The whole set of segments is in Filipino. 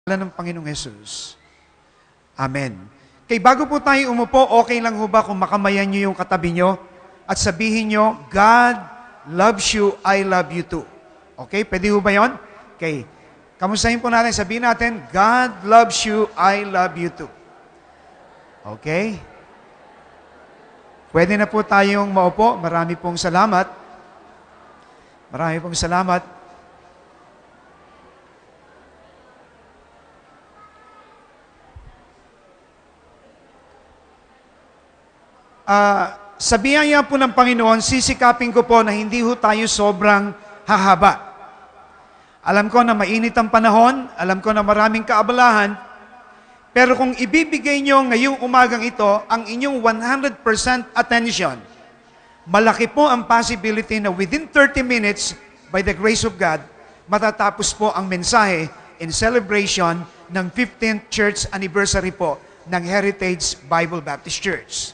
Ng Panginoong Jesus. Amen. Kay bago po tayo umupo, okay lang ho ba kung makamayan nyo yung katabi nyo at sabihin nyo, God loves you, I love you too. Okay? Pwede ho ba yun? Okay. Kamustahin po natin, sabihin natin, God loves you, I love you too. Okay? Pwede na po tayong maupo. Marami pong salamat. Marami pong salamat. Sa biyaya po ng Panginoon, sisikapin ko po na hindi ho tayo sobrang hahaba. Alam ko na mainit ang panahon, alam ko na maraming kaabalahan, pero kung ibibigay nyo ngayong umagang ito ang inyong 100% attention, malaki po ang possibility na within 30 minutes, by the grace of God, matatapos po ang mensahe in celebration ng 15th church anniversary po ng Heritage Bible Baptist Church.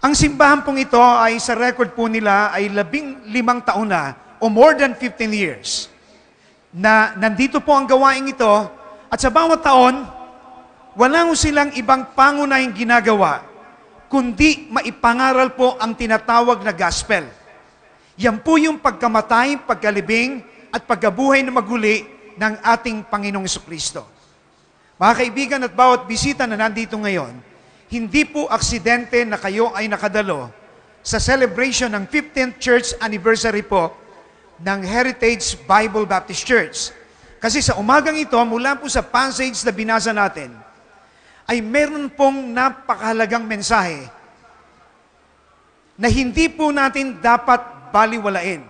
Ang simbahan pong ito ay sa record po nila ay 15 taon na o more than 15 years na nandito po ang gawaing ito at sa bawat taon, wala ho silang ibang pangunahing ginagawa kundi maipangaral po ang tinatawag na gospel. Yan po yung pagkamatay, pagkalibing at pagkabuhay na maguli ng ating Panginoong Jesucristo. Mga kaibigan at bawat bisita na nandito ngayon, hindi po aksidente na kayo ay nakadalo sa celebration ng 15th church anniversary po ng Heritage Bible Baptist Church. Kasi sa umagang ito, mula po sa passage na binasa natin, ay meron pong napakahalagang mensahe na hindi po natin dapat baliwalain.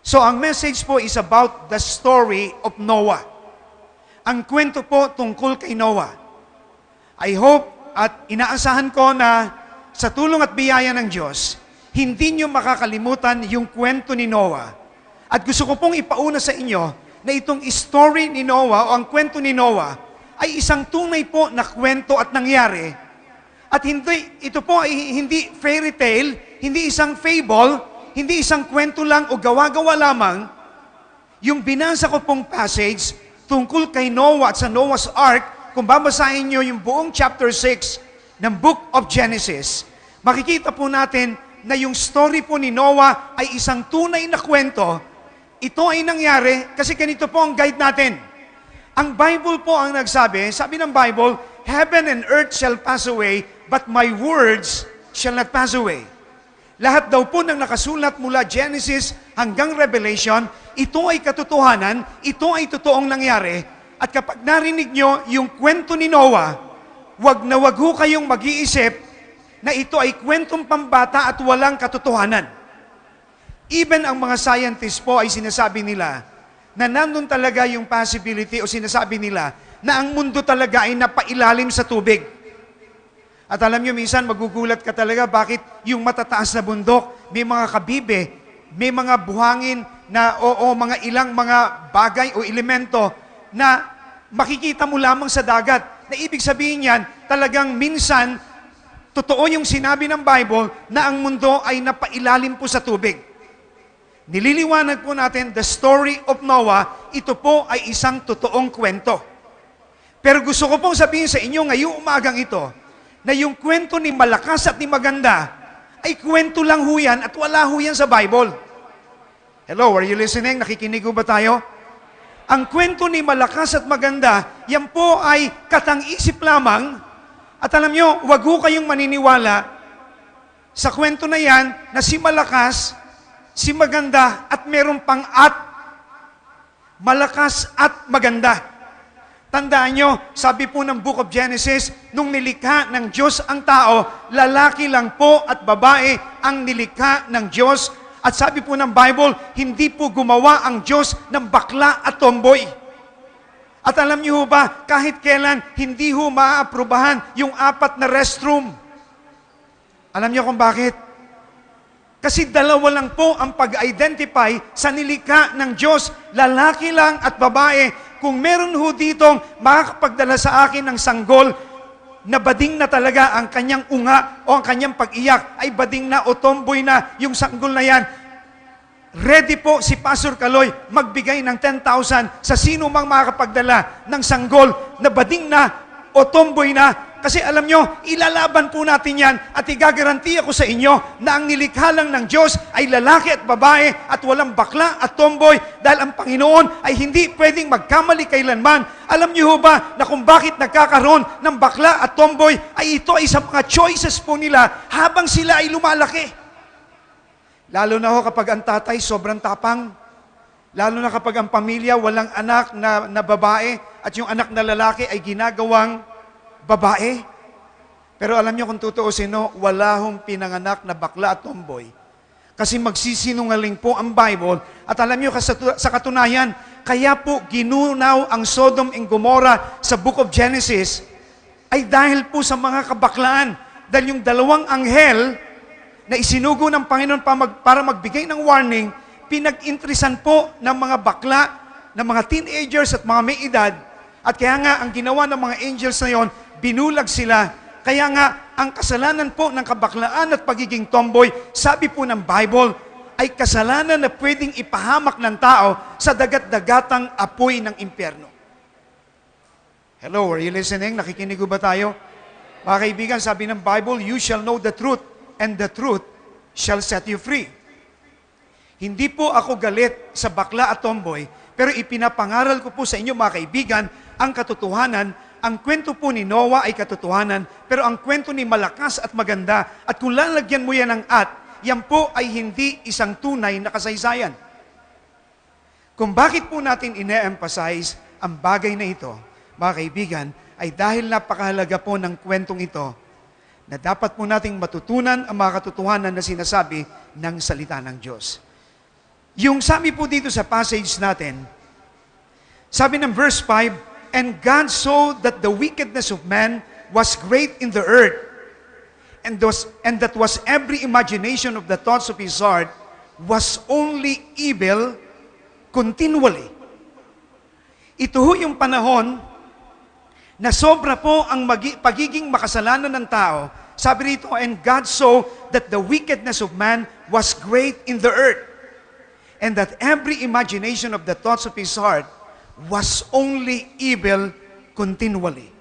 So ang message po is about the story of Noah. Ang kwento po tungkol kay Noah. I hope at inaasahan ko na sa tulong at biyaya ng Diyos, hindi nyo makakalimutan yung kwento ni Noah. At gusto ko pong ipauna sa inyo na itong story ni Noah o ang kwento ni Noah ay isang tunay po na kwento at nangyari. At ito po ay hindi fairy tale, hindi isang fable, hindi isang kwento lang o gawa-gawa lamang. Yung binasa ko pong passage tungkol kay Noah at sa Noah's Ark, kung babasahin nyo yung buong chapter 6 ng Book of Genesis, makikita po natin na yung story po ni Noah ay isang tunay na kwento. Ito ay nangyari kasi ganito po ang guide natin. Ang Bible po ang nagsabi, sabi ng Bible, heaven and earth shall pass away, but my words shall not pass away. Lahat daw po ng nakasulat mula Genesis hanggang Revelation, ito ay katotohanan, ito ay totoong nangyari. At kapag narinig nyo yung kwento ni Noah, wag na wag ho kayong mag-iisip na ito ay kwentong pambata at walang katotohanan. Even ang mga scientists po ay sinasabi nila na nandun talaga yung possibility o sinasabi nila na ang mundo talaga ay napailalim sa tubig. At alam nyo, minsan magugulat ka talaga bakit yung matataas na bundok, may mga kabibe, may mga buhangin na mga ilang mga bagay o elemento na makikita mo lamang sa dagat. Na ibig sabihin yan, talagang minsan, totoo yung sinabi ng Bible na ang mundo ay napailalim po sa tubig. Nililiwanag po natin, the story of Noah, ito po ay isang totoong kwento. Pero gusto ko pong sabihin sa inyo ngayong umagang ito, na yung kwento ni Malakas at ni Maganda, ay kwento lang ho yan at wala ho yan sa Bible. Hello, are you listening? Nakikinig ho ba tayo? Ang kwento ni Malakas at Maganda, yan po ay katang-isip lamang. At alam nyo, wag ho kayong maniniwala sa kwento na yan na si Malakas, si Maganda, at meron pang at. Malakas at Maganda. Tandaan nyo, sabi po ng Book of Genesis, nung nilikha ng Diyos ang tao, lalaki lang po at babae ang nilikha ng Diyos. At sabi po ng Bible, hindi po gumawa ang Diyos ng bakla at tomboy. At alam niyo ba, kahit kailan, hindi ho maaaprubahan yung 4 na restroom. Alam niyo kung bakit? Kasi dalawa lang po ang pag-identify sa nilikha ng Diyos, lalaki lang at babae. Kung meron ho ditong makakapagdala sa akin ng sanggol, na bading na talaga ang kanyang unga o ang kanyang pag-iyak, ay bading na o tomboy na yung sanggol na yan. ready po si Pastor Kaloy magbigay ng 10,000 sa sino mang makakapagdala ng sanggol na bading na o tomboy na. Kasi alam nyo, ilalaban po natin yan at igagaranti ako sa inyo na ang nilikha lang ng Diyos ay lalaki at babae at walang bakla at tomboy dahil ang Panginoon ay hindi pwedeng magkamali kailanman. Alam nyo ba na kung bakit nagkakaroon ng bakla at tomboy ay ito ay sa mga choices po nila habang sila ay lumalaki. Lalo na ho kapag ang tatay sobrang tapang, lalo na kapag ang pamilya walang anak na babae at yung anak na lalaki ay ginagawang babae. Pero alam niyo kung tutuusin, no, wala hong pinanganak na bakla at tomboy. Kasi magsisinungaling po ang Bible. At alam niyo sa katunayan, kaya po ginunaw ang Sodom and Gomorrah sa Book of Genesis ay dahil po sa mga kabaklaan. Dahil yung dalawang anghel na isinugo ng Panginoon para magbigay ng warning, pinag-intrisan po ng mga bakla, ng mga teenagers at mga may edad. At kaya nga, ang ginawa ng mga angels na yon, binulag sila. Kaya nga, ang kasalanan po ng kabaklaan at pagiging tomboy, sabi po ng Bible, ay kasalanan na pwedeng ipahamak ng tao sa dagat-dagatang apoy ng impyerno. Hello, are you listening? Nakikinig ba tayo? Mga kaibigan, sabi ng Bible, you shall know the truth, and the truth shall set you free. Hindi po ako galit sa bakla at tomboy, pero ipinapangaral ko po sa inyo mga kaibigan, ang katotohanan. Ang kwento po ni Noah ay katotohanan, pero ang kwento ni malakas at maganda, at kung lalagyan mo yan ng yan po ay hindi isang tunay na kasaysayan. Kung bakit po natin ine-emphasize ang bagay na ito, mga kaibigan, ay dahil napakahalaga po ng kwentong ito, na dapat po nating matutunan ang mga katotohanan na sinasabi ng salita ng Diyos. Yung sabi po dito sa passage natin, sabi ng verse 5, and God saw that the wickedness of man was great in the earth, and that was every imagination of the thoughts of his heart was only evil continually. Ito ho yung panahon na sobra po ang pagiging makasalanan ng tao. Sabi rito, and God saw that the wickedness of man was great in the earth, and that every imagination of the thoughts of his heart was only evil continually.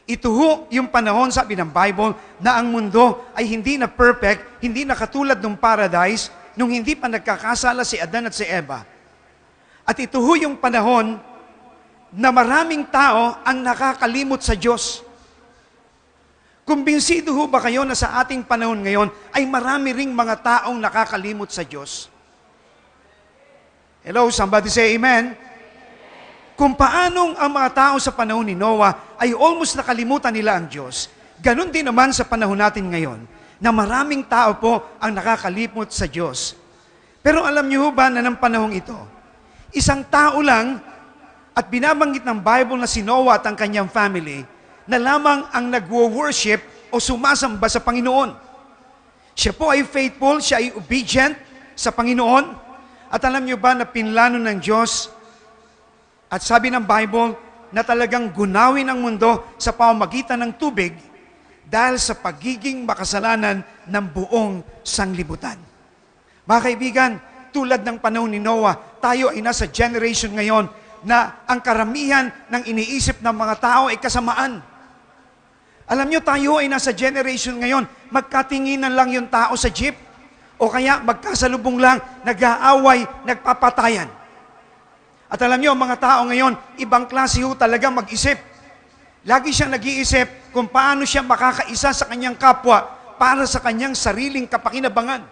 Ito ho yung panahon, sabi ng Bible, na ang mundo ay hindi na perfect, hindi na katulad ng paradise, nung hindi pa nagkakasala si Adan at si Eva. At ito ho yung panahon na maraming tao ang nakakalimot sa Diyos. Kumbinsido ho ba kayo na sa ating panahon ngayon ay marami ring mga taong nakakalimot sa Diyos? Hello, somebody say amen. Kung paanong ang mga tao sa panahon ni Noah ay almost nakalimutan nila ang Diyos, ganun din naman sa panahon natin ngayon, na maraming tao po ang nakakalimot sa Diyos. Pero alam niyo ba na ng panahong ito, isang tao lang at binabanggit ng Bible na si Noah at ang kanyang family na lamang ang nagwo-worship o sumasamba sa Panginoon. Siya po ay faithful, siya ay obedient sa Panginoon. At alam niyo ba na pinlano ng Diyos at sabi ng Bible na talagang gunawin ang mundo sa pamamagitan ng tubig dahil sa pagiging makasalanan ng buong sanglibutan. Mga kaibigan, tulad ng panahon ni Noah, tayo ay nasa generation ngayon na ang karamihan ng iniisip ng mga tao ay kasamaan. Alam nyo, tayo ay nasa generation ngayon, magkatinginan lang yung tao sa jeep o kaya magkasalubong lang, nag-aaway, nagpapatayan. At alam nyo, ang mga tao ngayon, ibang klase ho talaga mag-isip. Lagi siyang nag-iisip kung paano siya makakaisa sa kanyang kapwa para sa kanyang sariling kapakinabangan.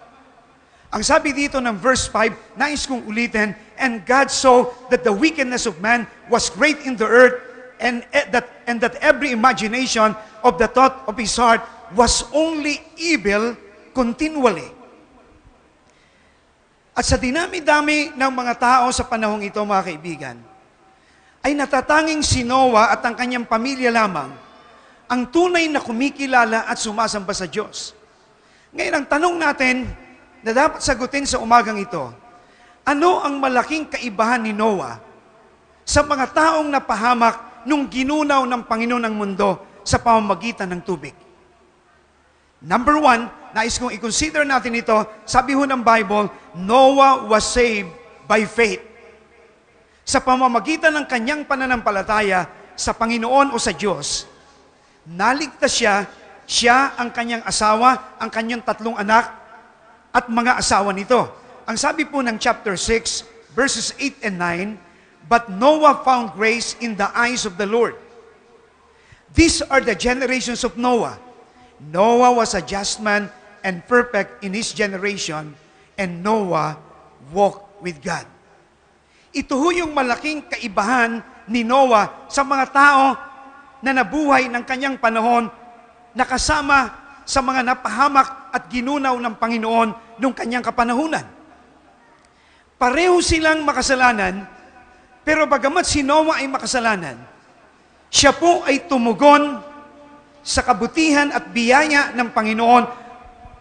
Ang sabi dito ng verse 5, nais kong ulitin, and God saw that the wickedness of man was great in the earth, and that every imagination of the thought of his heart was only evil continually. At sa dinami-dami ng mga tao sa panahong ito, mga kaibigan, ay natatanging si Noah at ang kanyang pamilya lamang ang tunay na kumikilala at sumasamba sa Diyos. Ngayon, ang tanong natin na dapat sagutin sa umagang ito, ano ang malaking kaibahan ni Noah sa mga taong napahamak nung ginunaw ng Panginoon ang mundo sa pamamagitan ng tubig? Number one, nais kong i-consider natin ito, sabi ho ng Bible, Noah was saved by faith. Sa pamamagitan ng kanyang pananampalataya sa Panginoon o sa Diyos, naligtas siya ang kanyang asawa, ang kanyang 3 anak, at mga asawa nito. Ang sabi po ng chapter 6, verses 8 and 9, but Noah found grace in the eyes of the Lord. These are the generations of Noah. Noah was a just man and perfect in his generation, and Noah walked with God. Ito ho yung malaking kaibahan ni Noah sa mga tao na nabuhay ng kanyang panahon, nakasama sa mga napahamak at ginunaw ng Panginoon nung kanyang kapanahunan. Pareho silang makasalanan, pero bagamat si Noah ay makasalanan, siya po ay tumugon sa kabutihan at biyaya ng Panginoon.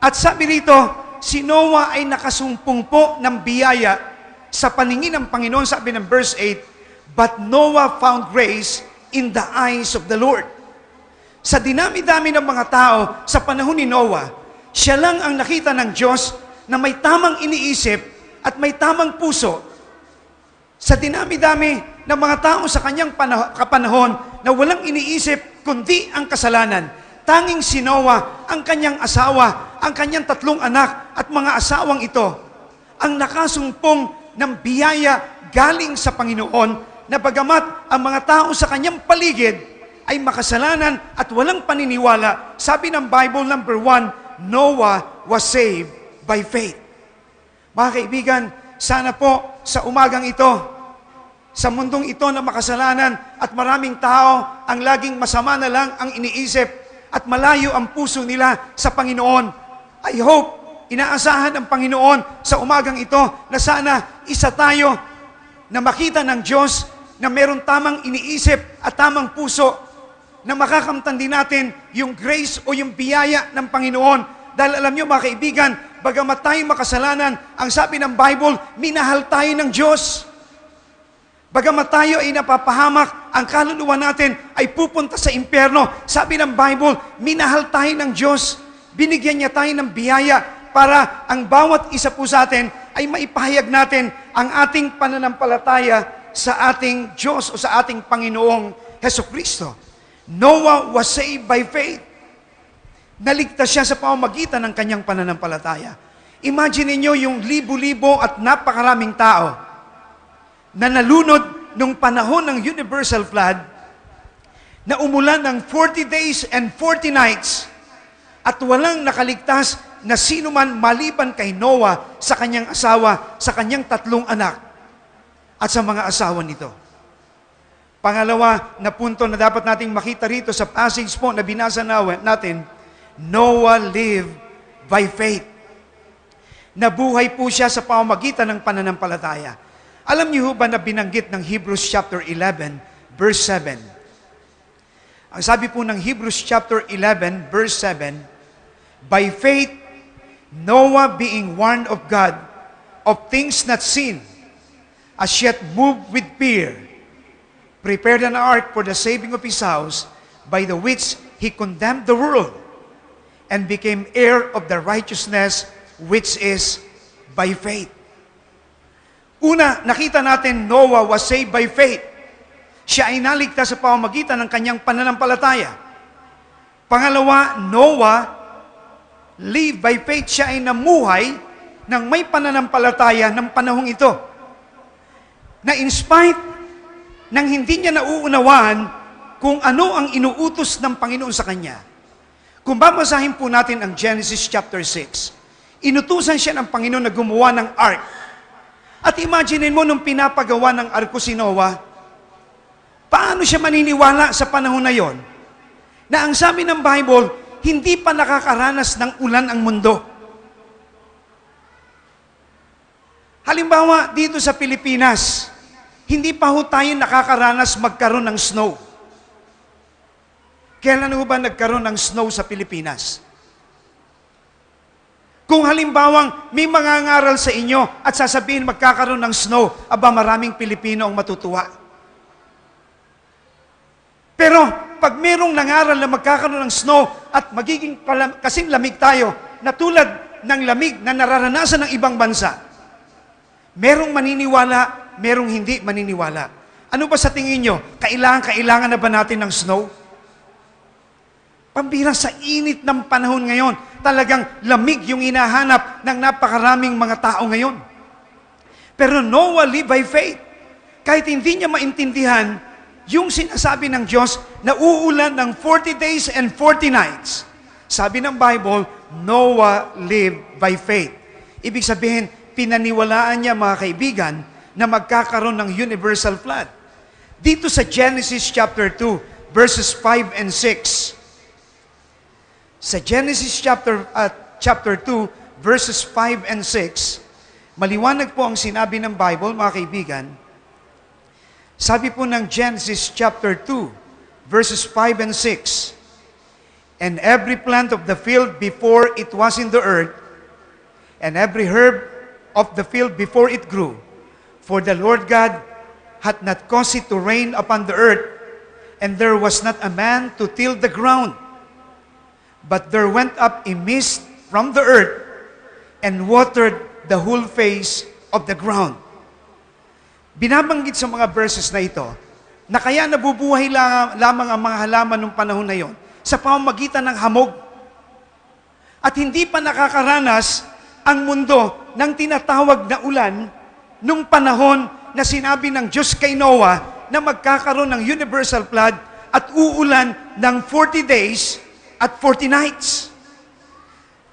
At sabi rito, si Noah ay nakasumpong po ng biyaya sa paningin ng Panginoon. Sabi ng verse 8, but Noah found grace in the eyes of the Lord. Sa dinami-dami ng mga tao sa panahon ni Noah, siya lang ang nakita ng Diyos na may tamang iniisip at may tamang puso. Sa dinami-dami ng mga tao sa kanyang kapanahon na walang iniisip kundi ang kasalanan, tanging si Noah, ang kanyang asawa, ang kanyang 3 anak at mga asawang ito, ang nakasumpong ng biyaya galing sa Panginoon, na bagamat ang mga tao sa kanyang paligid ay makasalanan at walang paniniwala, sabi ng Bible, number 1, Noah was saved by faith. Mga kaibigan, sana po sa umagang ito, sa mundong ito na makasalanan at maraming tao ang laging masama na lang ang iniisip at malayo ang puso nila sa Panginoon, I hope, inaasahan ng Panginoon sa umagang ito na sana isa tayo na makita ng Diyos na meron tamang iniisip at tamang puso, na makakamtan din natin yung grace o yung biyaya ng Panginoon. Dahil alam nyo mga kaibigan, bagamat tayo makasalanan, ang sabi ng Bible, minahal tayo ng Diyos. Bagamat tayo ay napapahamak, ang kaluluwa natin ay pupunta sa impyerno. Sabi ng Bible, minahal tayo ng Diyos. Binigyan niya tayo ng biyaya para ang bawat isa po sa atin ay maipahayag natin ang ating pananampalataya sa ating Diyos o sa ating Panginoong Hesukristo. Noah was saved by faith. Naligtas siya sa pamamagitan ng kanyang pananampalataya. Imagine niyo yung libo-libo at napakaraming tao na nalunod nung panahon ng universal flood, na umulan ng 40 days and 40 nights at walang nakaligtas na sino man maliban kay Noah, sa kanyang asawa, sa kanyang 3 anak, at sa mga asawa nito. Pangalawa na punto na dapat nating makita rito sa passage po na binasa natin, Noah lived by faith. Nabuhay po siya sa pamamagitan ng pananampalataya. Alam niyo ba na binanggit ng Hebrews chapter 11, verse 7? Ang sabi po ng Hebrews chapter 11, verse 7, by faith, Noah being warned of God of things not seen, as yet moved with fear, prepared an ark for the saving of his house, by the which he condemned the world, and became heir of the righteousness which is by faith. Una, nakita natin Noah was saved by faith. Siya ay naligtas sa pamamagitan ng kanyang pananampalataya. Pangalawa, Noah lived by faith. Siya ay namuhay ng may pananampalataya ng panahong ito. Na in spite ng hindi niya nauunawaan kung ano ang inuutos ng Panginoon sa kanya. Kung babasahin po natin ang Genesis chapter 6, inutusan siya ng Panginoon na gumawa ng ark. At imagine mo nung pinapagawa ng arko si Noah, paano siya maniniwala sa panahon na yon? Na ang sabi ng Bible, hindi pa nakakaranas ng ulan ang mundo. Halimbawa, dito sa Pilipinas, hindi pa ho tayo nakakaranas magkaroon ng snow. Kailan ho ba nagkaroon ng snow sa Pilipinas? Kung halimbawang may mangangaral sa inyo at sasabihin magkakaroon ng snow, aba maraming Pilipino ang matutuwa. Pero pag merong nangaral na magkakaroon ng snow at magiging kasing lamig tayo, na tulad ng lamig na nararanasan ng ibang bansa, merong maniniwala, merong hindi maniniwala. Ano ba sa tingin nyo? Kailangan na ba natin ng snow? Pambira sa init ng panahon ngayon, talagang lamig yung hinahanap ng napakaraming mga tao ngayon. Pero Noah lived by faith. Kahit hindi niya maintindihan yung sinasabi ng Diyos na uulan ng 40 days and 40 nights. Sabi ng Bible, Noah lived by faith. Ibig sabihin, pinaniwalaan niya, mga kaibigan, na magkakaroon ng universal flood. Dito sa Genesis chapter 2, verses 5 and 6. Sa Genesis chapter 2, verses 5 and 6, maliwanag po ang sinabi ng Bible, mga kaibigan. Sabi po ng Genesis chapter 2, verses 5 and 6, "And every plant of the field before it was in the earth, and every herb of the field before it grew, for the Lord God hath not caused it to rain upon the earth, and there was not a man to till the ground. But there went up a mist from the earth, and watered the whole face of the ground." Binabanggit sa mga verses na ito, na kaya nabubuhay lamang ang mga halaman ng panahon na yon sa pamamagitan ng hamog. At hindi pa nakakaranas ang mundo ng tinatawag na ulan nung panahon na sinabi ng Diyos kay Noah na magkakaroon ng universal flood at uulan ng 40 days at 40 nights.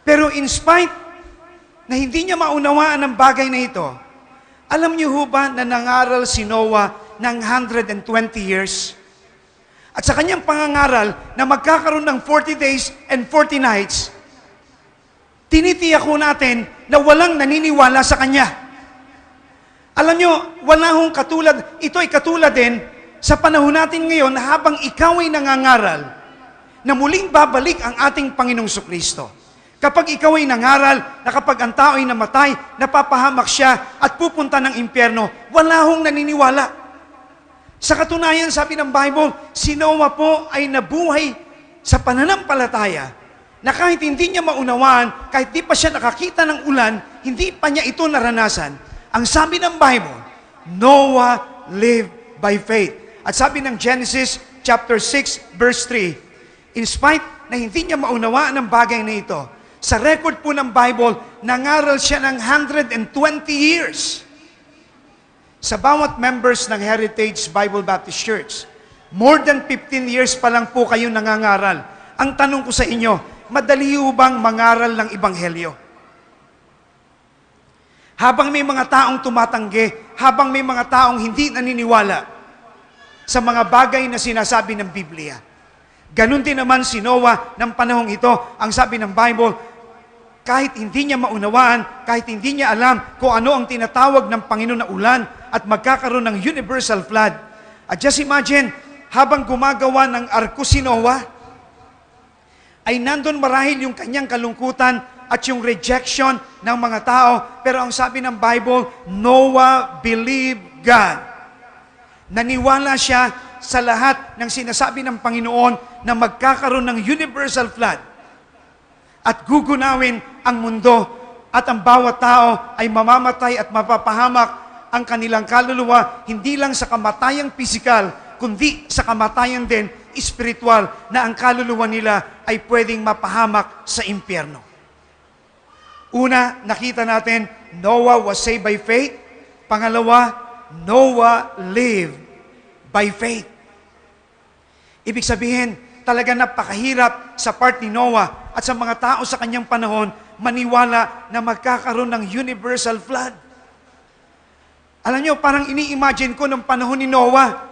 Pero in spite na hindi niya maunawaan ang bagay na ito, alam niyo ho ba na nangaral si Noah ng 120 years? At sa kanyang pangangaral na magkakaroon ng 40 days and 40 nights, tinitiyak ho natin na walang naniniwala sa kanya. Alam nyo, wala hong katulad, ito ay katulad din sa panahon natin ngayon na habang ikaw ay nangangaral na muling babalik ang ating Panginoong Kristo. Kapag ikaw ay nangaral na kapag ang tao ay namatay, napapahamak siya at pupunta ng impyerno, wala hong naniniwala. Sa katunayan, sabi ng Bible, si Noah po ay nabuhay sa pananampalataya na kahit hindi niya maunawaan, kahit di pa siya nakakita ng ulan, hindi pa niya ito naranasan. Ang sabi ng Bible, Noah lived by faith. At sabi ng Genesis chapter 6 verse 3, in spite na hindi niya maunawaan ang bagay na ito, sa record po ng Bible, nangaral siya ng 120 years. Sa bawat members ng Heritage Bible Baptist Church, more than 15 years pa lang po kayo nangangaral. Ang tanong ko sa inyo, madali ho bang mangaral ng Ebanghelyo? Habang may mga taong tumatanggi, habang may mga taong hindi naniniwala sa mga bagay na sinasabi ng Biblia. Ganon din naman si Noah ng panahong ito. Ang sabi ng Bible, kahit hindi niya maunawaan, kahit hindi niya alam kung ano ang tinatawag ng Panginoon na ulan at magkakaroon ng universal flood. At just imagine, habang gumagawa ng arko si Noah, ay nandun marahil yung kanyang kalungkutan at yung rejection ng mga tao. Pero ang sabi ng Bible, Noah believed God. Naniwala siya sa lahat ng sinasabi ng Panginoon na magkakaroon ng universal flood at gugunawin ang mundo at ang bawat tao ay mamamatay at mapapahamak ang kanilang kaluluwa hindi lang sa kamatayang pisikal kundi sa kamatayan din espiritual na ang kaluluwa nila ay pwedeng mapahamak sa impyerno. Una, nakita natin, Noah was saved by faith. Pangalawa, Noah lived by faith. Ibig sabihin, talaga napakahirap sa part ni Noah at sa mga tao sa kanyang panahon maniwala na magkakaroon ng universal flood. Alam nyo, parang ini-imagine ko ng panahon ni Noah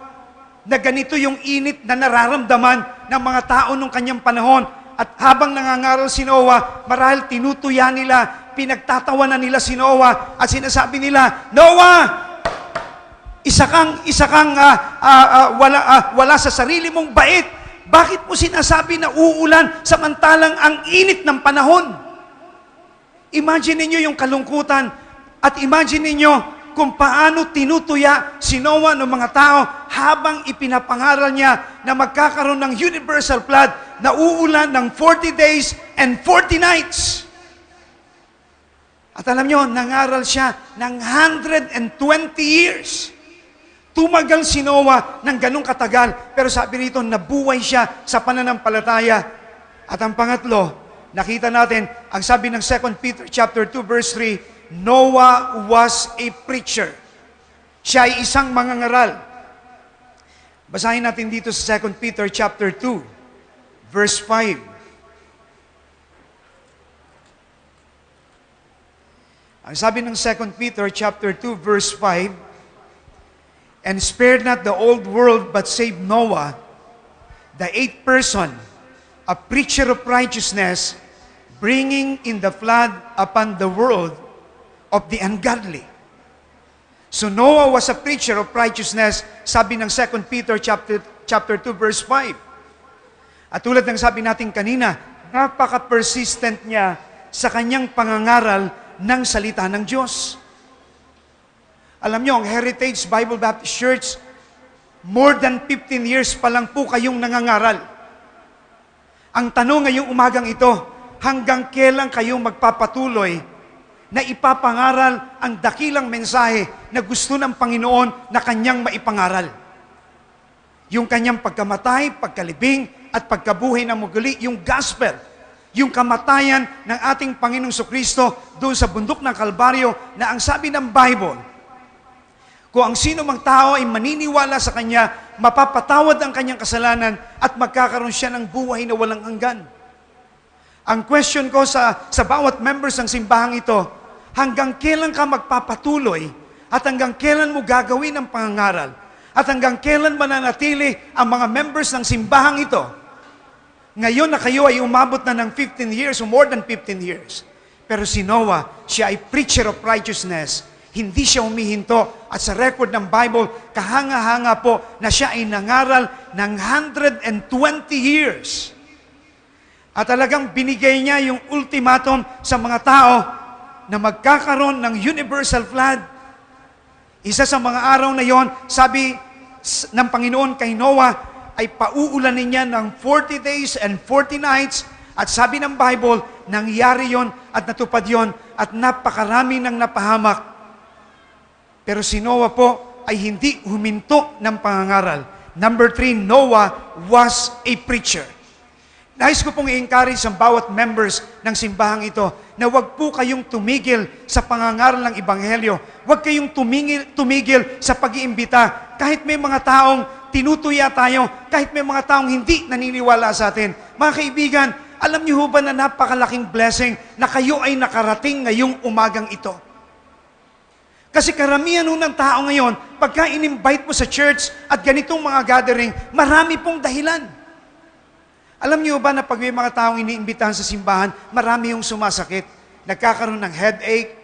na ganito yung init na nararamdaman ng mga tao nung kanyang panahon. At habang nangangaral si Noah, marahil tinutuya nila, pinagtatawanan nila si Noah at sinasabi nila, Noah! Wala sa sarili mong bait. Bakit mo sinasabi na uulan samantalang ang init ng panahon? Imagine ninyo yung kalungkutan at imagine ninyo kung paano tinutuya si Noah ng mga tao habang ipinapangaral niya na magkakaroon ng universal flood na uulan ng 40 days and 40 nights. At alam nyo, nangaral siya ng 120 years. Tumagal si Noah ng ganong katagal, pero sabi rito, nabuhay siya sa pananampalataya. At ang pangatlo, nakita natin, ang sabi ng 2 Peter chapter 2 verse 3, Noah was a preacher. Siya ay isang mangangaral. Basahin natin dito sa 2 Peter chapter 2 verse 5. Ang sabi ng 2 Peter chapter 2 verse 5, and spared not the old world but saved Noah, the eighth person, a preacher of righteousness, bringing in the flood upon the world of the ungodly. So Noah was a preacher of righteousness, sabi ng 2 Peter chapter 2 verse 5. At tulad ng sabi natin kanina, napaka-persistent niya sa kanyang pangangaral ng salita ng Diyos. Alam nyo, ang Heritage Bible Baptist Church, more than 15 years pa lang po kayong nangangaral. Ang tanong ngayong umagang ito, hanggang kailan kayong magpapatuloy na ipapangaral ang dakilang mensahe na gusto ng Panginoon na kanyang maipangaral? Yung kanyang pagkamatay, pagkalibing, at pagkabuhay ng muli, yung gospel, yung kamatayan ng ating Panginoong Kristo doon sa bundok ng Kalbaryo, na ang sabi ng Bible, kung ang sino mang tao ay maniniwala sa Kanya, mapapatawad ang kanyang kasalanan at magkakaroon siya ng buhay na walang hanggan. Ang question ko sa bawat members ng simbahang ito, hanggang kailan ka magpapatuloy at hanggang kailan mo gagawin ang pangangaral at hanggang kailan mananatili ang mga members ng simbahang ito? Ngayon na kayo ay umabot na ng 15 years o more than 15 years. Pero si Noah, siya ay preacher of righteousness. Hindi siya humihinto. At sa record ng Bible, kahanga-hanga po na siya ay nangaral ng 120 years. At talagang binigay niya yung ultimatum sa mga tao na magkakaroon ng universal flood. Isa sa mga araw na yon, sabi ng Panginoon kay Noah, ay pauulanin niya ng 40 days and 40 nights. At sabi ng Bible, nangyari yon at natupad yon at napakarami ng napahamak. Pero si Noah po ay hindi huminto ng pangangaral. Number 3, Noah was a preacher. Nais ko pong i-encourage ang bawat members ng simbahang ito na huwag po kayong tumigil sa pangangaral ng Ebanghelyo. Huwag kayong tumigil sa pag-iimbita. Kahit may mga taong tinutuya tayo, kahit may mga taong hindi naniniwala sa atin. Mga kaibigan, alam niyo ba na napakalaking blessing na kayo ay nakarating ngayong umagang ito? Kasi karamihan ng tao ngayon, pagka in-invite mo sa church at ganitong mga gathering, marami pong dahilan. Alam niyo ba na pag may mga taong iniimbitahan sa simbahan, marami yung sumasakit. Nagkakaroon ng headache,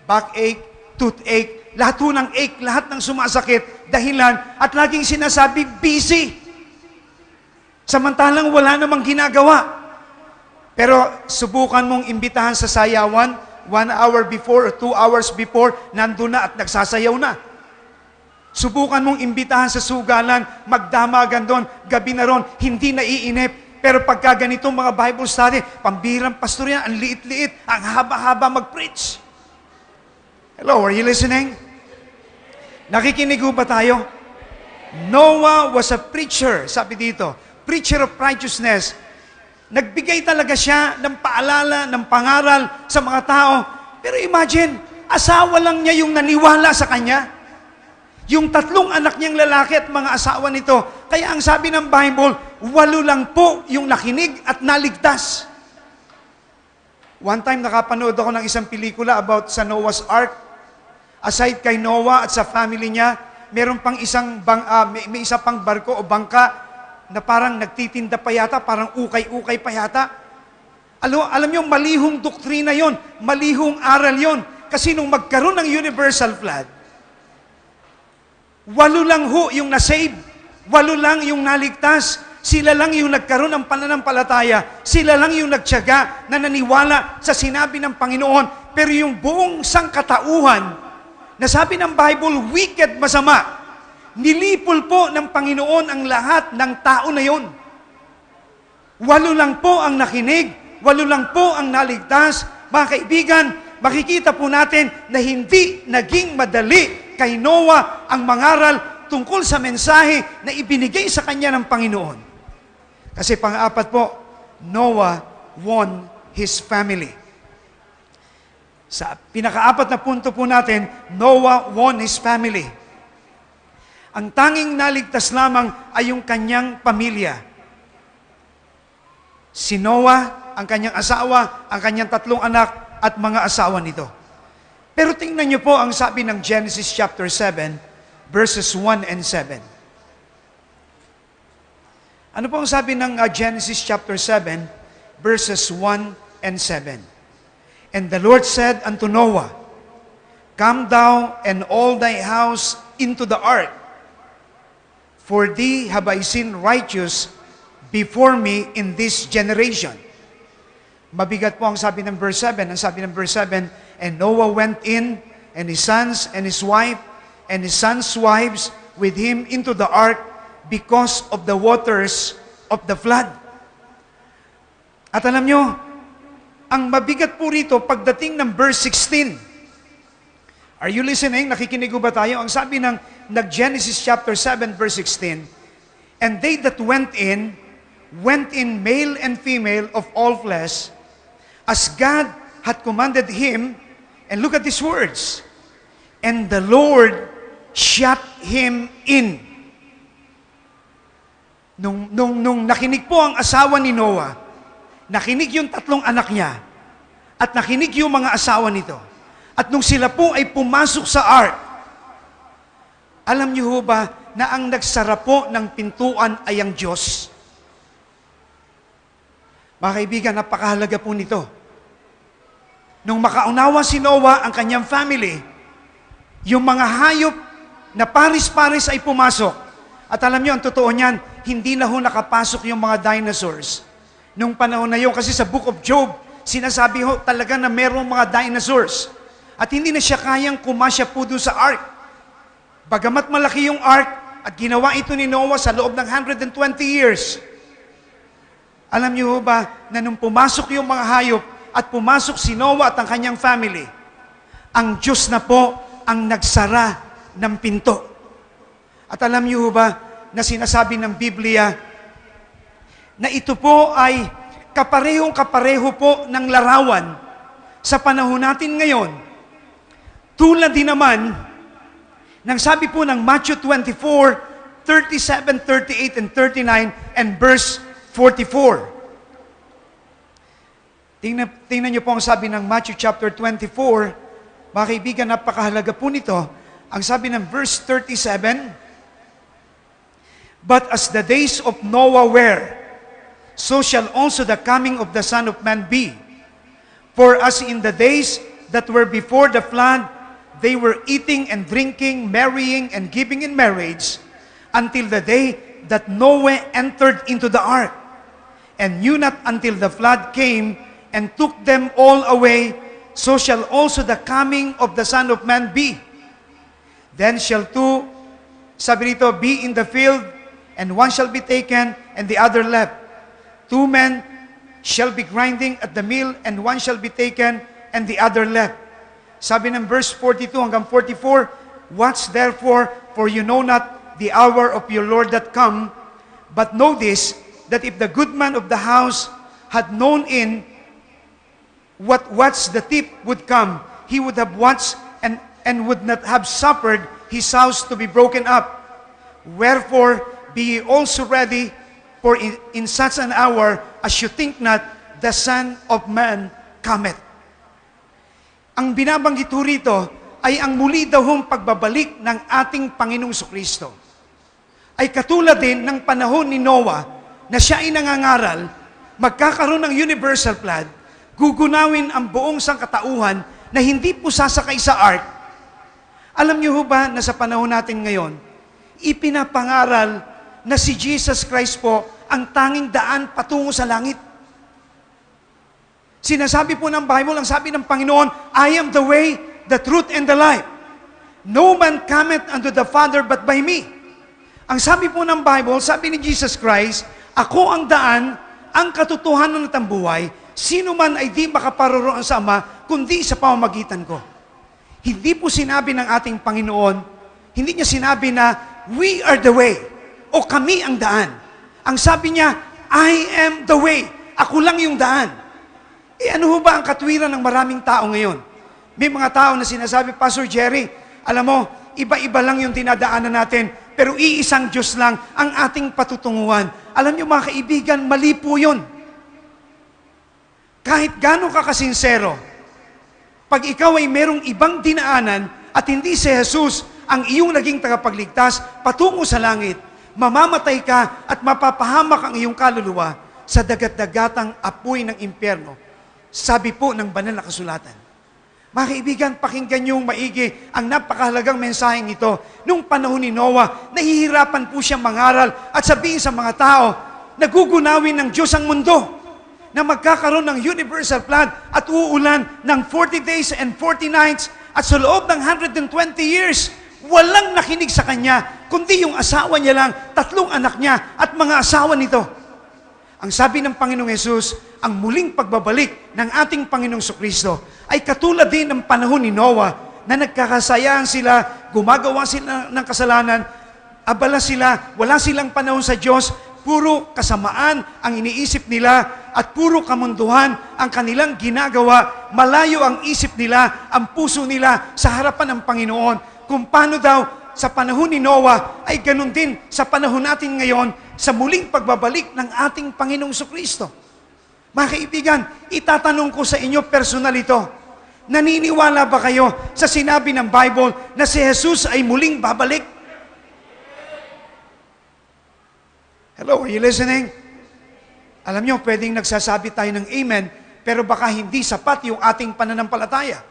backache, toothache, lahat ng ache, lahat ng sumasakit, dahilan, at laging sinasabi, busy. Samantalang wala namang ginagawa. Pero subukan mong imbitahan sa sayawan, 1 hour before or 2 hours before, nandun na at nagsasayaw na. Subukan mong imbitahan sa sugalan, magdamagan doon, gabi na ron, hindi naiinip. Pero pagka ganitong mga Bible study, pambirang pastor yan, ang liit-liit, ang haba-haba mag-preach. Hello, are you listening? Nakikinig ba tayo? Noah was a preacher, sabi dito, preacher of righteousness. Nagbigay talaga siya ng paalala, ng pangaral sa mga tao. Pero imagine, asawa lang niya yung naniwala sa kanya. Yung 3 anak niyang lalaki at mga asawa nito. Kaya ang sabi ng Bible, 8 lang po yung nakinig at naligtas. One time nakapanood ako ng isang pelikula about sa Noah's Ark. Aside kay Noah at sa family niya, meron pang may isa pang barko o bangka na parang nagtitinda pa yata, parang ukay-ukay pa yata. Alam niyo, malihong doktrina yon, malihong aral yon. Kasi nung magkaroon ng universal flood, 8 lang ho yung nasave, 8 lang yung naligtas, sila lang yung nagkaroon ng pananampalataya, sila lang yung nagtiyaga na naniwala sa sinabi ng Panginoon. Pero yung buong sangkatauhan Nasabi ng Bible, wicked, masama. Nilipol po ng Panginoon ang lahat ng tao na yon. 8 lang po ang nakinig, 8 lang po ang naligtas. Mga kaibigan, makikita po natin na hindi naging madali kay Noah ang mangaral tungkol sa mensahe na ibinigay sa kanya ng Panginoon. Kasi pang-apat po, Noah won his family. Sa pinaka-apat na punto po natin, Noah won his family. Ang tanging naligtas lamang ay yung kanyang pamilya. Si Noah, ang kanyang asawa, ang kanyang 3 anak, at mga asawa nito. Pero tingnan niyo po ang sabi ng Genesis chapter 7, verses 1 and 7. Ano po ang sabi ng Genesis chapter 7, verses 1 and 7? And the Lord said unto Noah, Come thou and all thy house into the ark, for thee have I seen righteous before me in this generation. Mabigat po ang sabi ng verse 7. Ang sabi ng verse 7, And Noah went in, and his sons and his wife, and his sons' wives with him into the ark because of the waters of the flood. At alam nyo, ang mabigat po rito pagdating ng verse 16. Are you listening? Nakikinig ba tayo? Ang sabi ng Genesis chapter 7 verse 16, And they that went in male and female of all flesh, as God had commanded him. And look at these words, And the Lord shut him in. Nung nakinig po ang asawa ni Noah, nakinig yung 3 anak niya, at nakinig yung mga asawa nito. At nung sila po ay pumasok sa ark, alam niyo ho ba na ang nagsara po ng pintuan ay ang Diyos? Mga kaibigan, napakahalaga po nito. Nung makaunawa si Noah, ang kanyang family, yung mga hayop na paris-paris ay pumasok. At alam niyo, ang totoo niyan, hindi na ho nakapasok yung mga dinosaurs. Nung panahon na yun, kasi sa Book of Job, sinasabi ho talaga na merong mga dinosaurs. At hindi na siya kayang kumasya po doon sa ark. Bagamat malaki yung ark, at ginawa ito ni Noah sa loob ng 120 years. Alam niyo ba na nung pumasok yung mga hayop, at pumasok si Noah at ang kanyang family, ang Diyos na po ang nagsara ng pinto. At alam niyo ba na sinasabi ng Biblia na ito po ay kaparehong-kapareho po ng larawan sa panahon natin ngayon. Tulad din naman ng sabi po ng Matthew 24, 37, 38, and 39, and verse 44. Tingnan niyo po ang sabi ng Matthew chapter 24. Mga kaibigan, napakahalaga po nito. Ang sabi ng verse 37, But as the days of Noah were, so shall also the coming of the Son of Man be. For as in the days that were before the flood, they were eating and drinking, marrying and giving in marriage, until the day that Noah entered into the ark, and knew not until the flood came and took them all away, so shall also the coming of the Son of Man be. Then shall two, sabi rito, be in the field, and one shall be taken, and the other left. 2 men shall be grinding at the mill, and one shall be taken, and the other left. Sabi ng verse 42 hanggang 44, Watch therefore, for you know not the hour of your Lord that come, but know this, that if the good man of the house had known in what the thief would come, he would have watched and would not have suffered his house to be broken up. Wherefore, be ye also ready, for in such an hour as you think not, the Son of Man cometh. Ang binabanggit ho rito ay ang muli daw hong pagbabalik ng ating Panginoong Kristo. Ay katulad din ng panahon ni Noah na siya ay nangangaral, magkakaroon ng universal flood, gugunawin ang buong sangkatauhan na hindi po sasakay sa ark. Alam niyo ho ba na sa panahon natin ngayon, ipinapangaral na si Jesus Christ po ang tanging daan patungo sa langit. Sinasabi po ng Bible, ang sabi ng Panginoon, I am the way, the truth, and the life. No man cometh unto the Father but by me. Ang sabi po ng Bible, sabi ni Jesus Christ, ako ang daan, ang katotohanan at ang buhay, sino man ay di makaparoroon sa Ama, kundi sa pamamagitan ko. Hindi po sinabi ng ating Panginoon, hindi niya sinabi na, we are the way, o kami ang daan. Ang sabi niya, I am the way, ako lang yung daan. Ano ho ba ang katwiran ng maraming tao ngayon? May mga tao na sinasabi, Pastor Jerry, alam mo, iba-iba lang yung dinadaanan natin, pero iisang Diyos lang ang ating patutunguhan. Alam niyo mga kaibigan, mali po yun. Kahit gano'n ka kasinsero, pag ikaw ay merong ibang dinaanan at hindi si Jesus ang iyong naging tagapagligtas patungo sa langit, mamamatay ka at mapapahamak ang iyong kaluluwa sa dagat-dagatang apoy ng impyerno. Sabi po ng banal na kasulatan. Mga kaibigan, pakinggan niyong maigi ang napakahalagang mensaheng ito. Nung panahon ni Noah, nahihirapan po siyang mangaral at sabihin sa mga tao, nagugunawin ng Diyos ang mundo na magkakaroon ng universal flood at uulan ng 40 days and 40 nights at sa loob ng 120 years, walang nakinig sa kanya, kundi yung asawa niya lang, 3 anak niya at mga asawa nito. Ang sabi ng Panginoong Yesus, ang muling pagbabalik ng ating Panginoong Sukristo ay katulad din ng panahon ni Noah na nagkakasayaan sila, gumagawa sila ng kasalanan, abala sila, wala silang panahon sa Diyos, puro kasamaan ang iniisip nila at puro kamunduhan ang kanilang ginagawa, malayo ang isip nila, ang puso nila sa harapan ng Panginoon. Kung paano daw sa panahon ni Noah ay ganun din sa panahon natin ngayon sa muling pagbabalik ng ating Panginoong Sukristo. Mga kaibigan, itatanong ko sa inyo personal ito. Naniniwala ba kayo sa sinabi ng Bible na si Jesus ay muling babalik? Hello, are you listening? Alam nyo, pwedeng nagsasabi tayo ng amen, pero baka hindi sapat yung ating pananampalataya.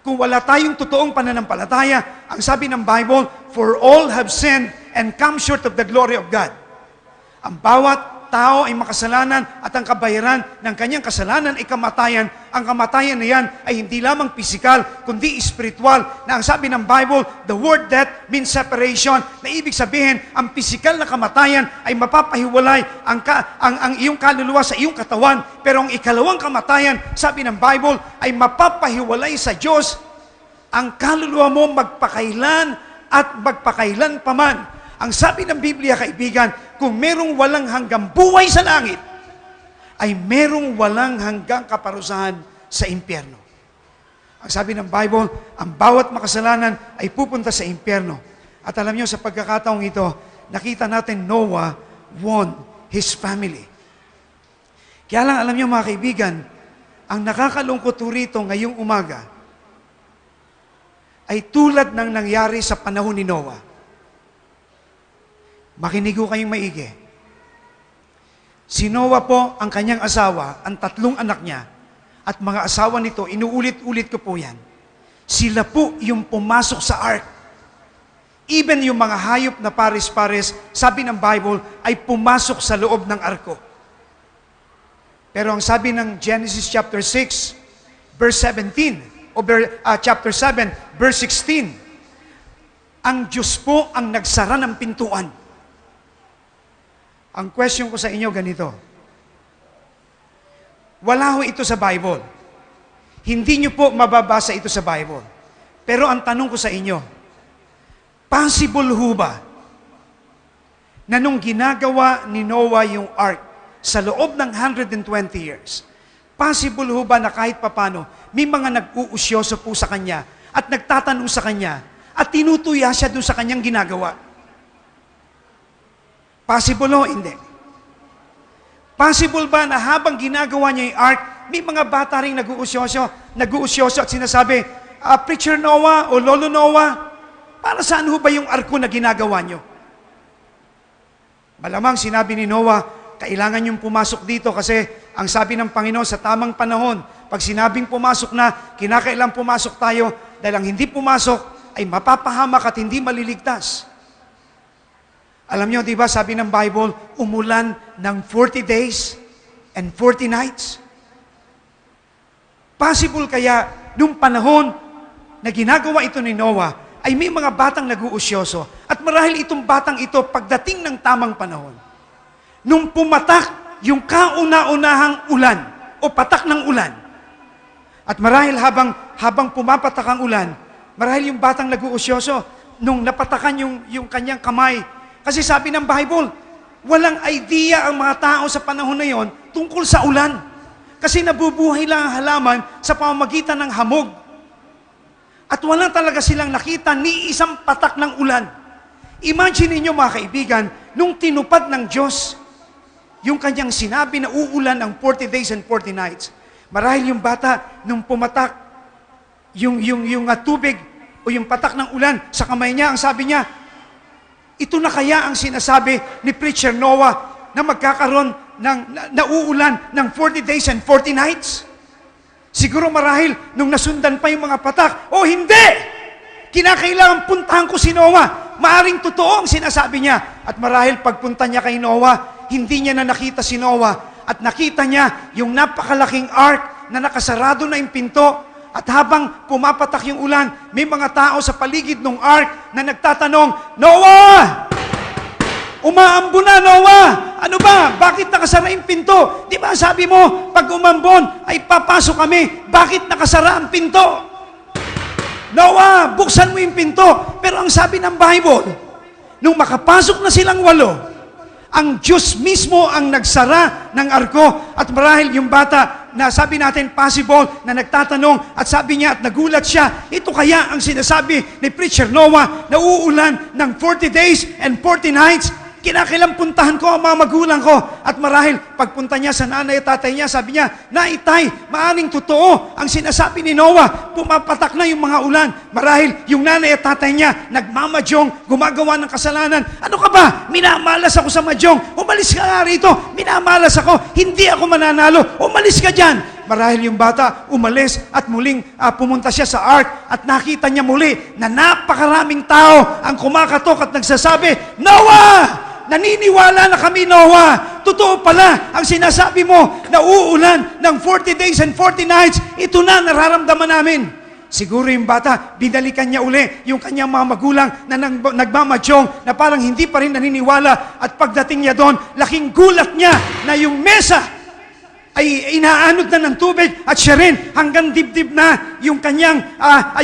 Kung wala tayong totoong pananampalataya, ang sabi ng Bible, for all have sinned and come short of the glory of God. Ang bawat tao ay makasalanan at ang kabayaran ng kanyang kasalanan ay kamatayan. Ang kamatayan na yan ay hindi lamang pisikal, kundi espiritual. Na ang sabi ng Bible, the word death means separation. Na ibig sabihin, ang pisikal na kamatayan ay mapapahiwalay ang iyong kaluluwa sa iyong katawan. Pero ang ikalawang kamatayan, sabi ng Bible, ay mapapahiwalay sa Diyos ang kaluluwa mo magpakailan at magpakailan paman. Ang sabi ng Biblia, kaibigan, kung merong walang hanggang buhay sa langit, ay merong walang hanggang kaparusahan sa impyerno. Ang sabi ng Bible, ang bawat makasalanan ay pupunta sa impyerno. At alam niyo, sa pagkakataong ito, nakita natin Noah won his family. Kaya lang, alam niyo mga kaibigan, ang nakakalungkot rito ngayong umaga ay tulad ng nangyari sa panahon ni Noah. Makinig ko kayong maigi. Si Noah po, ang kanyang asawa, ang 3 anak niya, at mga asawa nito, inuulit-ulit ko po yan. Sila po yung pumasok sa ark. Even yung mga hayop na pares-pares, sabi ng Bible, ay pumasok sa loob ng arko. Pero ang sabi ng Genesis chapter 6, verse 17, o chapter 7, verse 16, ang Diyos po ang nagsara ng pintuan. Ang question ko sa inyo ganito. Wala ho ito sa Bible. Hindi nyo po mababasa ito sa Bible. Pero ang tanong ko sa inyo, possible ho ba na nung ginagawa ni Noah yung ark sa loob ng 120 years, possible ho ba na kahit papano, may mga nag-uusyoso po sa kanya at nagtatanong sa kanya at tinutuya siya doon sa kanyang ginagawa? Possible o hindi? Possible ba na habang ginagawa niya yung ark, may mga bata rin nag-uusyoso at sinasabi, Preacher Noah o Lolo Noah, para saan ho ba yung arko na ginagawa niyo? Malamang sinabi ni Noah, kailangan niyong pumasok dito kasi ang sabi ng Panginoon sa tamang panahon, pag sinabing pumasok na, kinakailang pumasok tayo dahil ang hindi pumasok ay mapapahamak at hindi maliligtas. Alam niyo, di ba, sabi ng Bible, umulan ng 40 days and 40 nights? Possible kaya, nung panahon na ginagawa ito ni Noah, ay may mga batang nag-uusyoso. At marahil itong batang ito, pagdating ng tamang panahon, nung pumatak yung kauna-unahang ulan o patak ng ulan, at marahil habang pumapatak ang ulan, marahil yung batang nag-uusyoso, nung napatakan yung kanyang kamay. Kasi sabi ng Bible, walang idea ang mga tao sa panahon na yon tungkol sa ulan. Kasi nabubuhay lang ang halaman sa pamamagitan ng hamog. At wala talaga silang nakita ni isang patak ng ulan. Imagine niyo mga kaibigan, nung tinupad ng Diyos, yung kanyang sinabi na uulan ng 40 days and 40 nights, marahil yung bata, nung pumatak, yung tubig o yung patak ng ulan sa kamay niya, ang sabi niya, ito na kaya ang sinasabi ni Preacher Noah na magkakaroon ng nauulan ng 40 days and 40 nights? Siguro marahil nung nasundan pa yung mga patak, hindi! Kinakailangan puntahan ko si Noah. Maaring totoo ang sinasabi niya. At marahil pagpunta niya kay Noah, hindi niya na nakita si Noah. At nakita niya yung napakalaking ark na nakasarado na yung pinto. At habang pumapatak yung ulan, may mga tao sa paligid ng ark na nagtatanong, Noah! Umaambo na, Noah! Ano ba? Bakit nakasara yung pinto? Di ba sabi mo, pag umambon, ay papasok kami. Bakit nakasara ang pinto? Noah, buksan mo yung pinto. Pero ang sabi ng Bible, nung makapasok na silang 8, ang Diyos mismo ang nagsara ng arko. At marahil yung bata na sabi natin possible na nagtatanong at sabi niya at nagulat siya, ito kaya ang sinasabi ni Preacher Noah na uulan ng 40 days and 40 nights? Kinakailang puntahan ko ang mga magulang ko. At marahil pagpunta niya sa nanay at tatay niya, sabi niya, Naitay, maaning totoo ang sinasabi ni Noah, pumapatak na yung mga ulan. Marahil yung nanay at tatay niya, nagmamadyong, gumagawa ng kasalanan. Ano ka ba? Minamalas ako sa madyong. Umalis ka nga rito. Minamalas ako. Hindi ako mananalo. Umalis ka dyan. Marahil yung bata umalis at muling pumunta siya sa ark at nakita niya muli na napakaraming tao ang kumakatok at nagsasabi, Noah! Naniniwala na kami, Noah. Totoo pala ang sinasabi mo na uulan ng 40 days and 40 nights. Ito na nararamdaman namin. Siguro yung bata, binalikan niya uli yung kanyang mga magulang na nagmamadyong na parang hindi pa rin naniniwala. At pagdating niya doon, laking gulat niya na yung mesa ay inaanod na ng tubig at siya rin hanggang dibdib na yung kanyang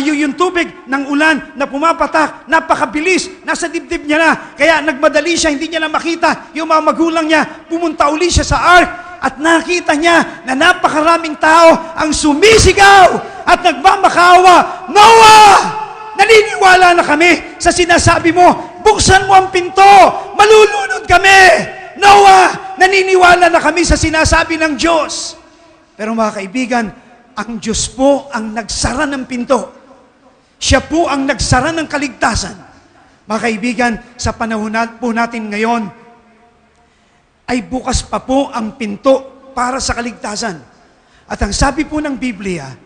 yung tubig ng ulan na pumapatak, napakabilis, nasa dibdib niya na. Kaya nagmadali siya, hindi niya na makita yung mga magulang niya. Pumunta uli siya sa ark at nakita niya na napakaraming tao ang sumisigaw at nagmamakaawa, Noah! Naniniwala na kami sa sinasabi mo, buksan mo ang pinto, malulunod kami! Noah, naniniwala na kami sa sinasabi ng Diyos. Pero mga kaibigan, ang Diyos po ang nagsara ng pinto. Siya po ang nagsara ng kaligtasan. Mga kaibigan, sa panahon po natin ngayon, ay bukas pa po ang pinto para sa kaligtasan. At ang sabi po ng Biblia,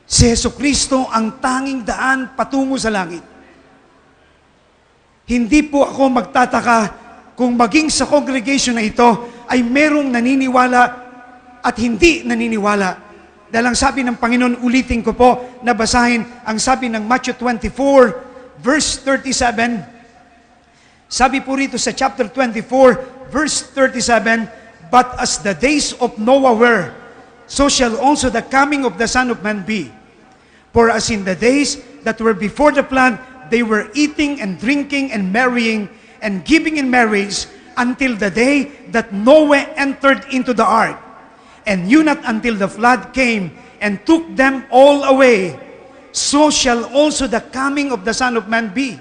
si Jesucristo ang tanging daan patungo sa langit. Hindi po ako magtataka kung maging sa congregation na ito ay merong naniniwala at hindi naniniwala. Dahil ang sabi ng Panginoon, ulitin ko po, nabasahin ang sabi ng Matthew 24, verse 37. Sabi po rito sa chapter 24, verse 37, But as the days of Noah were, so shall also the coming of the Son of Man be. For as in the days that were before the flood, they were eating and drinking and marrying and giving in marriage until the day that Noah entered into the ark, and knew not until the flood came and took them all away. So shall also the coming of the Son of Man be.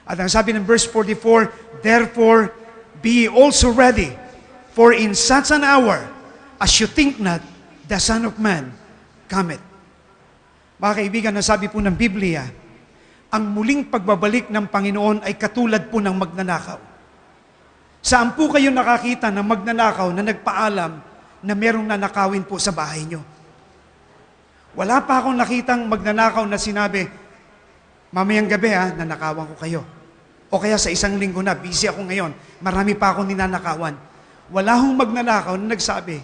At ang sabi ng verse 44, Therefore be ye also ready, for in such an hour as you think not, the Son of Man cometh. Mga kaibigan, nasabi po ng Biblia, ang muling pagbabalik ng Panginoon ay katulad po ng magnanakaw. Saan po kayo nakakita ng magnanakaw na nagpaalam na merong nanakawin po sa bahay nyo? Wala pa akong nakitang magnanakaw na sinabi, mamayang gabi nanakawan ko kayo. O kaya sa isang linggo na, busy ako ngayon, marami pa akong ninanakawan. Wala hong magnanakaw na nagsabi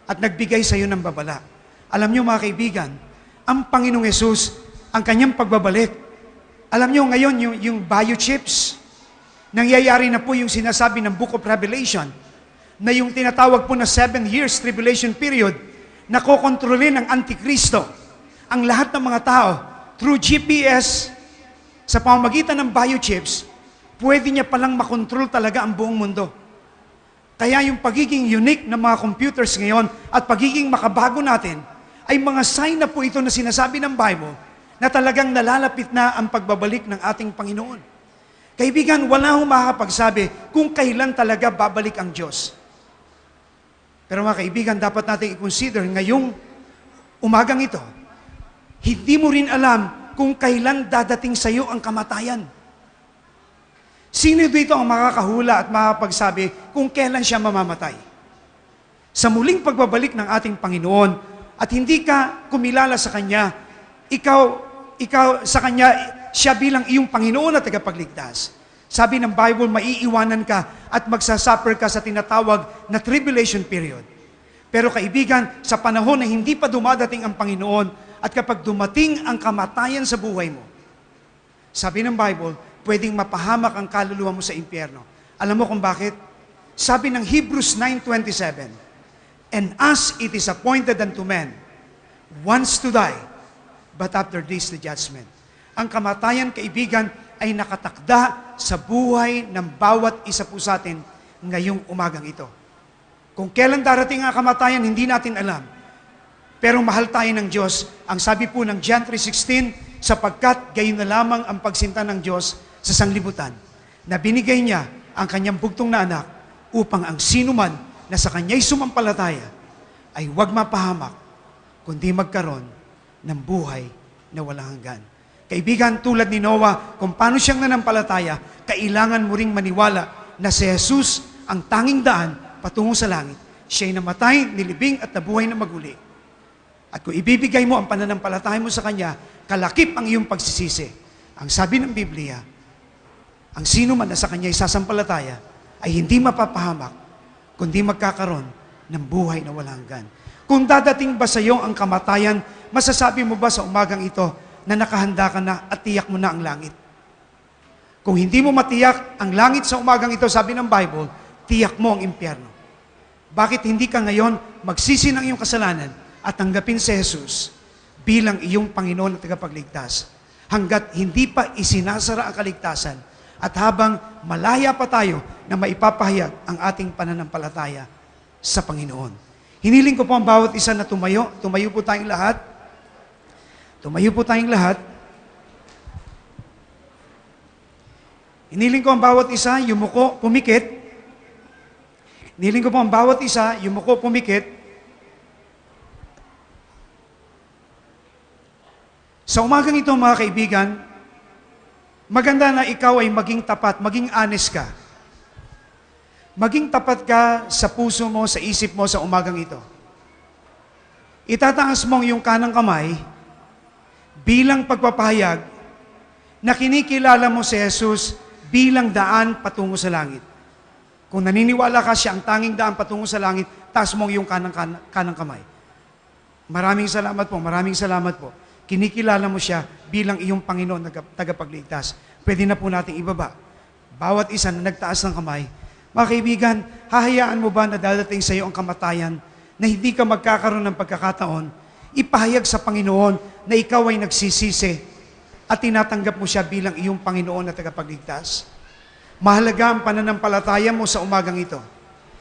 at nagbigay sa iyo ng babala. Alam nyo mga kaibigan, ang Panginoong Yesus, ang kanyang pagbabalik, Alam nyo ngayon, yung biochips, nangyayari na po yung sinasabi ng Book of Revelation, na yung tinatawag po na 7 years tribulation period, na kokontrolin ng Antikristo ang lahat ng mga tao through GPS, sa pamamagitan ng biochips, pwede niya palang makontrol talaga ang buong mundo. Kaya yung pagiging unique ng mga computers ngayon at pagiging makabago natin, ay mga sign na po ito na sinasabi ng Bible na talagang nalalapit na ang pagbabalik ng ating Panginoon. Kaibigan, wala hong makakapagsabi kung kailan talaga babalik ang Diyos. Pero mga kaibigan, dapat natin i-consider ngayong umagang ito, hindi mo rin alam kung kailan dadating sa iyo ang kamatayan. Sino dito ang makakahula at makakapagsabi kung kailan siya mamamatay? Sa muling pagbabalik ng ating Panginoon at hindi ka kumilala sa Kanya, ikaw sa Kanya, siya bilang iyong Panginoon at tagapagligtas. Sabi ng Bible, maiiwanan ka at magsasuffer ka sa tinatawag na tribulation period. Pero kaibigan, sa panahon na hindi pa dumadating ang Panginoon at kapag dumating ang kamatayan sa buhay mo, sabi ng Bible, pwedeng mapahamak ang kaluluwa mo sa impyerno. Alam mo kung bakit? Sabi ng Hebrews 9:27, "And as it is appointed unto men once to die, but after this the judgment." Ang kamatayan, kaibigan, ay nakatakda sa buhay ng bawat isa po sa atin ngayong umagang ito. Kung kailan darating ang kamatayan, hindi natin alam. Pero mahal tayo ng Diyos. Ang sabi po ng John 3:16, sapagkat gayon na lamang ang pagsinta ng Diyos sa sanglibutan, na binigay niya ang kanyang bugtong na anak upang ang sinuman na sa kanya'y sumampalataya ay huwag mapahamak, kundi magkaroon ng buhay na walang hanggan. Kaibigan, tulad ni Noah, kung paano siyang nanampalataya, kailangan mo ring maniwala na si Jesus ang tanging daan patungo sa langit. Siya'y namatay, nilibing at nabuhay na maguli. At kung ibibigay mo ang pananampalataya mo sa Kanya, kalakip ang iyong pagsisisi. Ang sabi ng Biblia, ang sino man na sa Kanya'y sasampalataya ay hindi mapapahamak, kundi magkakaroon ng buhay na walang hanggan. Kung dadating ba sa iyo ang kamatayan, masasabi mo ba sa umagang ito na nakahanda ka na at tiyak mo na ang langit? Kung hindi mo matiyak ang langit sa umagang ito, sabi ng Bible, tiyak mo ang impyerno. Bakit hindi ka ngayon magsisi ng iyong kasalanan at tanggapin si Jesus bilang iyong Panginoon at tagapagligtas? Hanggat hindi pa isinasara ang kaligtasan at habang malaya pa tayo na maipapahayag ang ating pananampalataya sa Panginoon. Hiniling ko po ang bawat isa na tumayo. Tumayo po tayong lahat. Tumayo po tayong lahat. Hiniling ko ang bawat isa, yumuko, pumikit. Hiniling ko po ang bawat isa, yumuko, pumikit. Sa umagang ito, mga kaibigan, maganda na ikaw ay maging tapat, maging honest ka. Maging tapat ka sa puso mo, sa isip mo sa umagang ito. Itataas mo ang iyong kanang kamay bilang pagpapahayag na kinikilala mo si Jesus bilang daan patungo sa langit. Kung naniniwala ka siya ang tanging daan patungo sa langit, taas mo ang iyong kanang kamay. Maraming salamat po. Kinikilala mo siya bilang iyong Panginoon na tagapagligtas. Pwede na po nating ibaba. Bawat isa na nagtaas ng kamay. Mga kaibigan, hahayaan mo ba na dadating sa iyo ang kamatayan na hindi ka magkakaroon ng pagkakataon, ipahayag sa Panginoon na ikaw ay nagsisisi at tinatanggap mo siya bilang iyong Panginoon na tagapagligtas? Mahalaga ang pananampalataya mo sa umagang ito.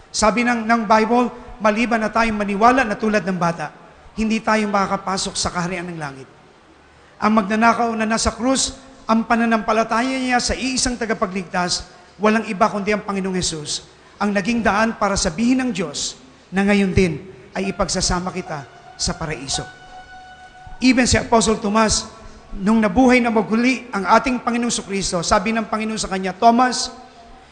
Sabi ng Bible, maliban na tayong maniwala na tulad ng bata, hindi tayo makakapasok sa kaharian ng langit. Ang magnanakaw na nasa krus, ang pananampalataya niya sa iisang tagapagligtas, walang iba kundi ang Panginoong Hesus, ang naging daan para sabihin ng Diyos na ngayon din ay ipagsasama kita sa paraiso. Even si Apostle Tomas, nung nabuhay na maguli ang ating Panginoong Kristo, sabi ng Panginoon sa kanya, Thomas,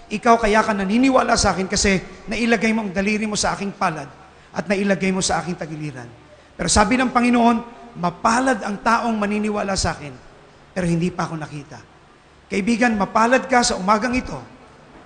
ikaw kaya ka naniniwala sa akin kasi nailagay mo ang daliri mo sa aking palad at nailagay mo sa aking tagiliran. Pero sabi ng Panginoon, mapalad ang taong maniniwala sa akin, pero hindi pa ako nakita. Kaibigan, mapalad ka sa umagang ito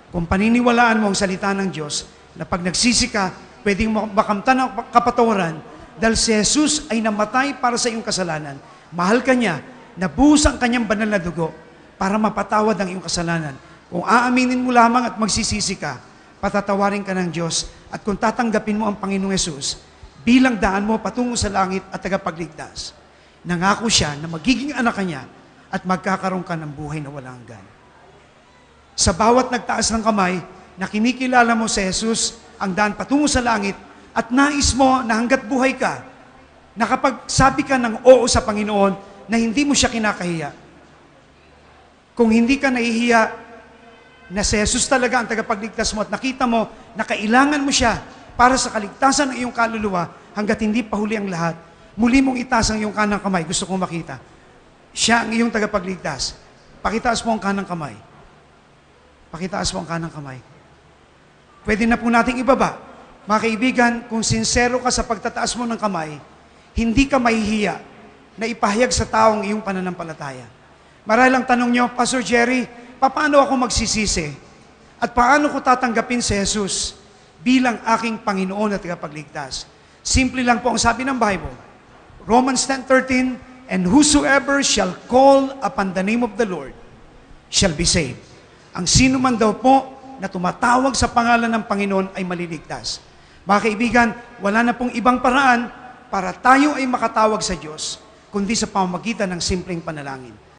kung paniniwalaan mo ang salita ng Diyos na pag nagsisi ka, pwedeng makamtan ng kapatawaran dahil si Jesus ay namatay para sa iyong kasalanan. Mahal ka niya, nabuhos ang kanyang banal na dugo para mapatawad ang iyong kasalanan. Kung aaminin mo lamang at magsisisi ka, patatawarin ka ng Diyos. At kung tatanggapin mo ang Panginoong Yesus bilang daan mo patungo sa langit at tagapagligtas, nangako siya na magiging anak ka niya at magkakaroon ka ng buhay na walang hanggan. Sa bawat nagtaas ng kamay, na kinikilala mo si Jesus, ang daan patungo sa langit, at nais mo na hanggat buhay ka, na kapag sabi ka ng oo sa Panginoon, na hindi mo siya kinakahiya. Kung hindi ka nahihiya, na si Jesus talaga ang tagapagligtas mo at nakita mo na kailangan mo siya para sa kaligtasan ng iyong kaluluwa, hanggat hindi pa huli ang lahat, muli mong itaas ang iyong kanang kamay. Gusto kong makita. Siya ang iyong tagapagligtas. Pakitaas mo ang kanang kamay. Pakitaas mo ang kanang kamay. Pwede na po nating ibaba. Mga kaibigan, kung sincero ka sa pagtataas mo ng kamay, hindi ka mahihiya na ipahayag sa taong iyong pananampalataya. Marahil ang tanong nyo, Pastor Jerry, paano ako magsisisi? At paano ko tatanggapin si Jesus bilang aking Panginoon at tagapagligtas? Simple lang po ang sabi ng Bible. Romans 10:13, and whosoever shall call upon the name of the Lord shall be saved. Ang sino man daw po na tumatawag sa pangalan ng Panginoon ay maliligtas. Mga kaibigan, wala na pong ibang paraan para tayo ay makatawag sa Diyos, kundi sa pamamagitan ng simpleng panalangin.